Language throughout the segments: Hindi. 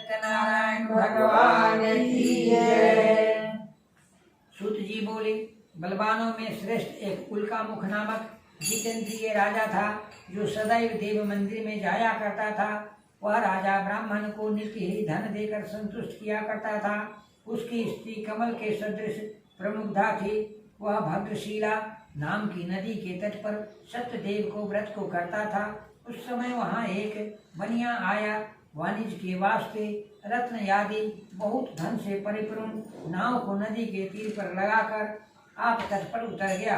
सत्यनारायण भगवान की जय। सूत जी बोले, बलवानों में श्रेष्ठ एक उल्कामुख नामक जितेंद्रिय राजा था, जो सदैव देव मंदिर में जाया करता था। वह राजा ब्राह्मण को नित्य ही धन देकर संतुष्ट किया करता था। उसकी स्त्री कमल के सदृश प्रमुग्धा थी। वह भद्रशीला नाम की नदी के तट पर सत्यदेव को व्रत को करता था। उस समय वहाँ एक बनिया आया। वाणिज्य के वास्ते रत्न आदि बहुत धन से परिपूर्ण नाव को नदी के तीर पर लगाकर आप तट पर उतर गया।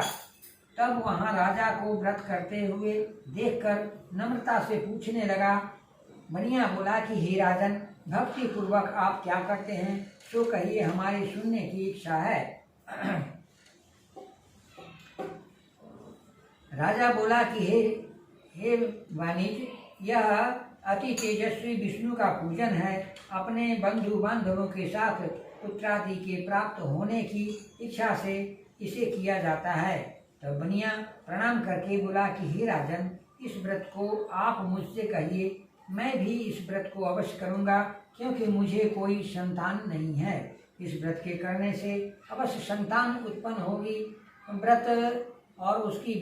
तब वहाँ राजा को व्रत करते हुए देखकर नम्रता से पूछने लगा। बनिया बोला कि हे राजन, भक्ति पूर्वक आप क्या करते हैं, तो कहिए, हमारी सुनने की इच्छा है। राजा बोला कि हे वाणिज्य, यह अति तेजस्वी विष्णु का पूजन है। अपने बंधु बांधवों के साथ पुत्रादि के प्राप्त होने की इच्छा से इसे किया जाता है। तो बनिया प्रणाम करके बोला कि हे राजन, इस व्रत को आप मुझसे कहिए, मैं भी इस व्रत को अवश्य करूँगा, क्योंकि मुझे कोई संतान नहीं है। इस व्रत के करने से अवश्य संतान उत्पन्न होगी। व्रत और उसकी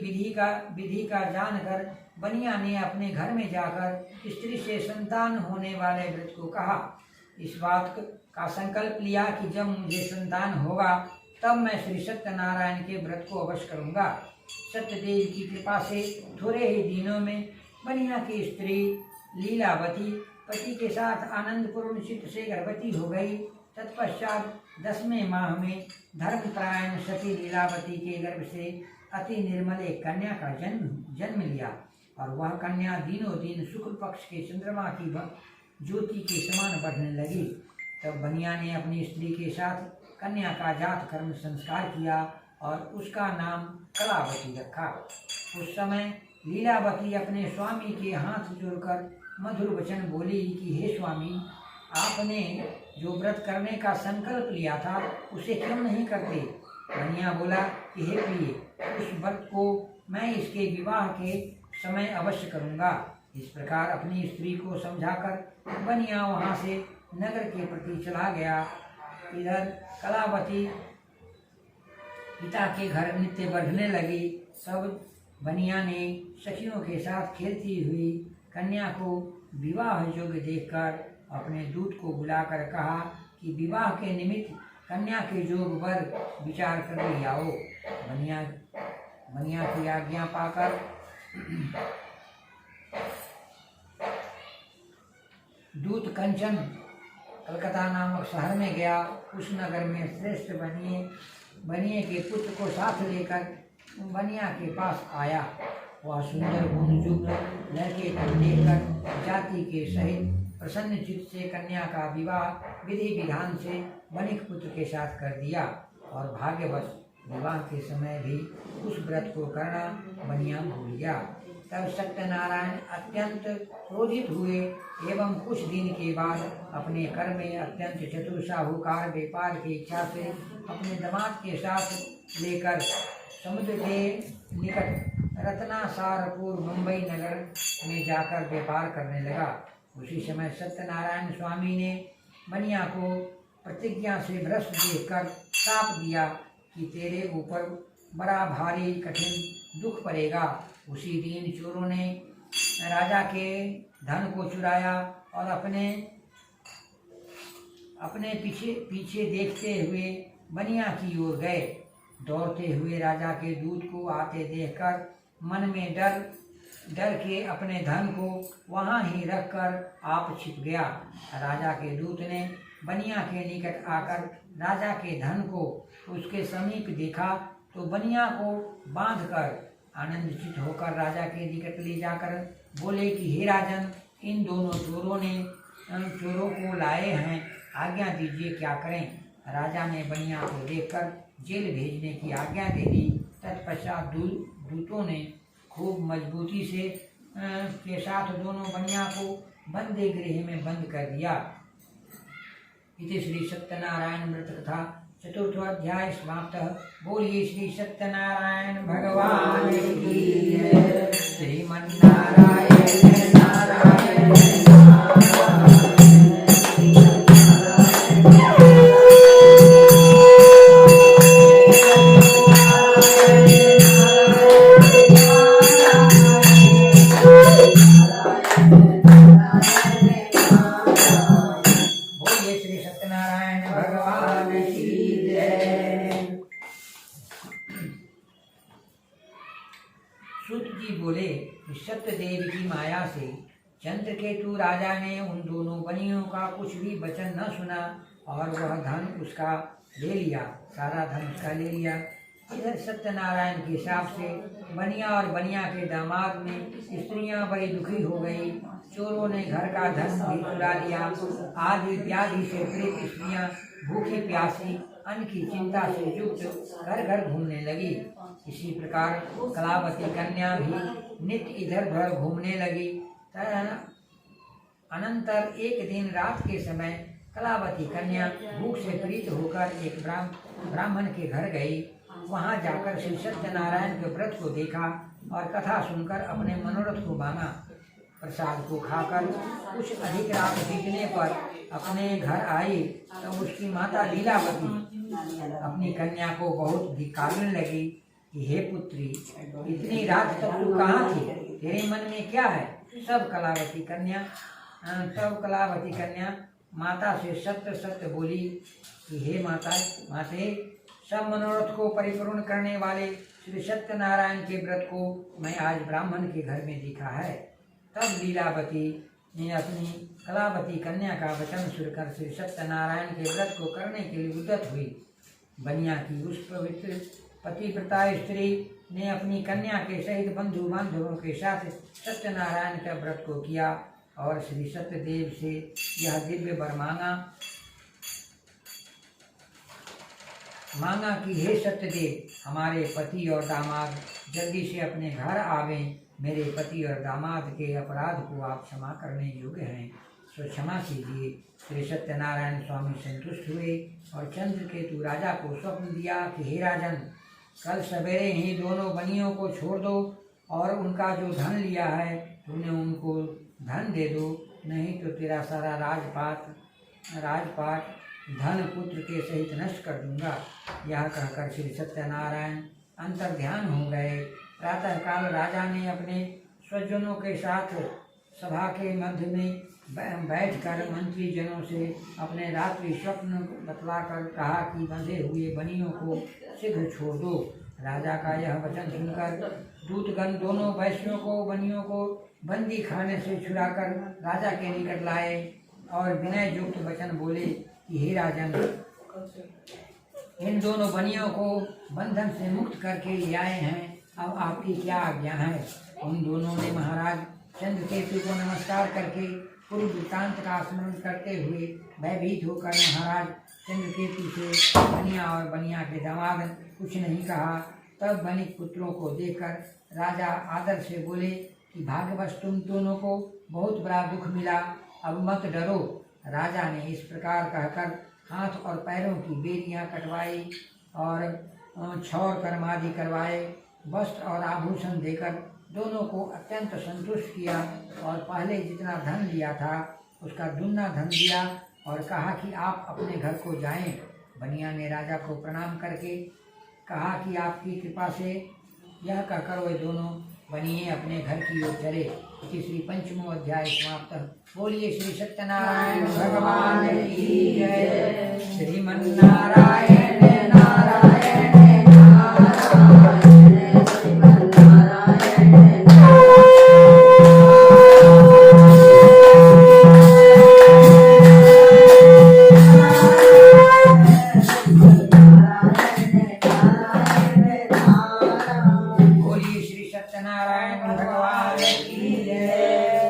विधि का जानकर बनिया ने अपने घर में जाकर स्त्री से संतान होने वाले व्रत को कहा। इस बात का संकल्प लिया कि जब मुझे संतान होगा तब मैं श्री सत्यनारायण के व्रत को अवश्य करूँगा। सत्यदेव की कृपा से थोड़े ही दिनों में बनिया की स्त्री लीलावती पति के साथ आनंदपूर्ण चित्त से गर्भवती हो गई। तत्पश्चात 10वें माह में धर्मपरायण सती लीलावती के गर्भ से अति निर्मल एक कन्या का जन्म लिया, और वह कन्या दिनों दिन शुक्ल पक्ष के चंद्रमा की ज्योति के समान बढ़ने लगी। तब बनिया ने अपनी स्त्री के साथ कन्या का जात कर्म संस्कार किया और उसका नाम कलावती रखा। उस समय लीलावती अपने स्वामी के हाथ जोड़कर मधुर वचन बोली कि हे स्वामी, आपने जो व्रत करने का संकल्प लिया था उसे क्यों नहीं करते। बनिया बोला कि हे प्रिय, उस व्रत को मैं इसके विवाह के समय अवश्य करूँगा। इस प्रकार अपनी स्त्री को समझाकर बनिया वहाँ से नगर के प्रति चला गया। इधर कलावती पिता के घर नित्य बढ़ने लगी। तब बनिया ने सखियों के साथ खेलती हुई कन्या को विवाह योग्य देखकर अपने दूत को बुलाकर कहा कि विवाह के निमित्त कन्या के योग वर विचार कर ले आओ। बनिया की आज्ञा पाकर दूत कंचन कलकत्ता नामक शहर में गया। उस नगर में श्रेष्ठ बनिए के पुत्र को साथ लेकर बनिया के पास आया। वह सुंदर गुणयुक्त लड़के को देखकर जाति के सहित प्रसन्न चित्त से कन्या का विवाह विधि विधान से बनिक पुत्र के साथ कर दिया, और भाग्यवश विवाह के समय भी उस व्रत को करना बनिया भूल गया। तब सत्यनारायण अत्यंत क्रोधित हुए एवं कुछ दिन के बाद अपने कर में अत्यंत चतुर साहूकार व्यापार की इच्छा से अपने दामाद के साथ लेकर समुद्र के निकट रत्नासारपुर मुंबई नगर में जाकर व्यापार करने लगा। उसी समय सत्यनारायण स्वामी ने बनिया को प्रतिज्ञा से भ्रष्ट देखकर श्राप दिया कि तेरे ऊपर बड़ा भारी कठिन दुख पड़ेगा। उसी दिन चोरों ने राजा के धन को चुराया और अपने पीछे देखते हुए बनिया की ओर गए। दौड़ते हुए राजा के दूत को आते देखकर मन में डर के अपने धन को वहाँ ही रखकर आप छिप गया। राजा के दूत ने बनिया के निकट आकर राजा के धन को उसके समीप देखा तो बनिया को बांधकर आनंदचित होकर राजा के निकट ले जाकर बोले कि हे राजन, इन दोनों चोरों को लाए हैं, आज्ञा दीजिए क्या करें। राजा ने बनिया को देखकर जेल भेजने की आज्ञा दे दी। तत्पश्चात दूतों ने खूब मजबूती से के साथ दोनों बनिया को बंदी गृह में बंद कर दिया। इति श्री सत्यनारायण व्रत कथा चतुर्थोध्याय समाप्त। बोलिए श्री सत्यनारायण भगवान की जय। श्रीमन्नारायण नारायण नारायण। लज्जा से चंद्रकेतु राजा ने उन दोनों बनियों का कुछ भी वचन न सुना और वह धन उसका ले लिया, सारा धन उसका ले लिया। इधर सत्यनारायण के हिसाब से बनिया और बनिया के दामाद में स्त्रियां बड़ी दुखी हो गई। चोरों ने घर का धन भी चुरा लिया। आदि व्याधि से पीड़ित स्त्रियां भूखी प्यासी अन्न की चिंता से युक्त घर घर घूमने लगी। इसी प्रकार कलावती कन्या भी नित्य इधर उधर घूमने लगी। अनंतर एक दिन रात के समय कलावती कन्या भूख से पीड़ित होकर एक ब्राह्मण के घर गई। वहां जाकर श्री सत्यनारायण के व्रत को देखा और कथा सुनकर अपने मनोरथ को मांगा। प्रसाद को खाकर कुछ अधिक रात बीतने पर अपने घर आई तो उसकी माता लीलावती अपनी कन्या को बहुत धिक्कारने लगी कि हे पुत्री, इतनी रात तक तू कहाँ थी? तेरे मन में क्या है? तब कलावती कन्या माता से सत्य सत्य बोली कि हे माते, सब मनोरथ को परिपूर्ण करने वाले श्री सत्यनारायण के व्रत को मैं आज ब्राह्मण के घर में देखा है। तब लीलावती ने अपनी कलावती कन्या का वचन सुनकर श्री सत्यनारायण के व्रत को करने के लिए उद्यत हुई। बनिया की उस पवित्र पतिव्रता स्त्री ने अपनी कन्या के सहित बंधु बांधवों के साथ सत्यनारायण का व्रत को किया और श्री सत्यदेव से यह दिव्य वर मांगा कि हे सत्यदेव, हमारे पति और दामाद जल्दी से अपने घर आवें। मेरे पति और दामाद के अपराध को आप क्षमा करने योग्य हैं, सो क्षमा कीजिए। श्री सत्यनारायण स्वामी संतुष्ट हुए और चंद्रकेतु राजा को स्वप्न दिया कि हे राजन, कल सवेरे ही दोनों बनियों को छोड़ दो और उनका जो धन लिया है उन्हें उनको धन दे दो, नहीं तो तेरा सारा राजपाट धन पुत्र के सहित नष्ट कर दूंगा। यह कहकर श्री सत्यनारायण अंतर ध्यान हो गए। प्रातः काल राजा ने अपने स्वजनों के साथ सभा के मध्य में बैठकर मंत्री जनों से अपने रात्रि स्वप्न बतलाकर कहा कि बंधे हुए बनियों को शीघ्र छोड़ दो। राजा का यह वचन सुनकर दूतगण दोनों वैश्यों को बनियों को बंदी खाने से छुड़ाकर राजा के निकट लाए और विनय युक्त वचन बोले कि हे राजन, इन दोनों बनियों को बंधन से मुक्त करके ले आए हैं, अब आपकी क्या आज्ञा है? उन दोनों ने महाराज चंद्रकेतु को नमस्कार करके पूर्व वृत्तांत का स्मरण करते हुए भयभीत होकर महाराज चंद्रकेतु से बनिया और बनिया के दामाद कुछ नहीं कहा। तब बनिक पुत्रों को देखकर राजा आदर से बोले कि भाग्यवश तुम दोनों को बहुत बड़ा दुख मिला, अब मत डरो। राजा ने इस प्रकार कहकर हाथ और पैरों की बेरियां कटवाई और छौर कर्मादि करवाए। वस्त्र और आभूषण देकर दोनों को अत्यंत संतुष्ट किया और पहले जितना धन लिया था उसका दुगना धन दिया और कहा कि आप अपने घर को जाएं। बनिया ने राजा को प्रणाम करके कहा कि आपकी कृपा से, यह कहकर वे दोनों बनिए अपने घर की ओर चले। श्री पंचमो अध्याय समाप्त। बोलिए श्री सत्यनारायण भगवान की जय।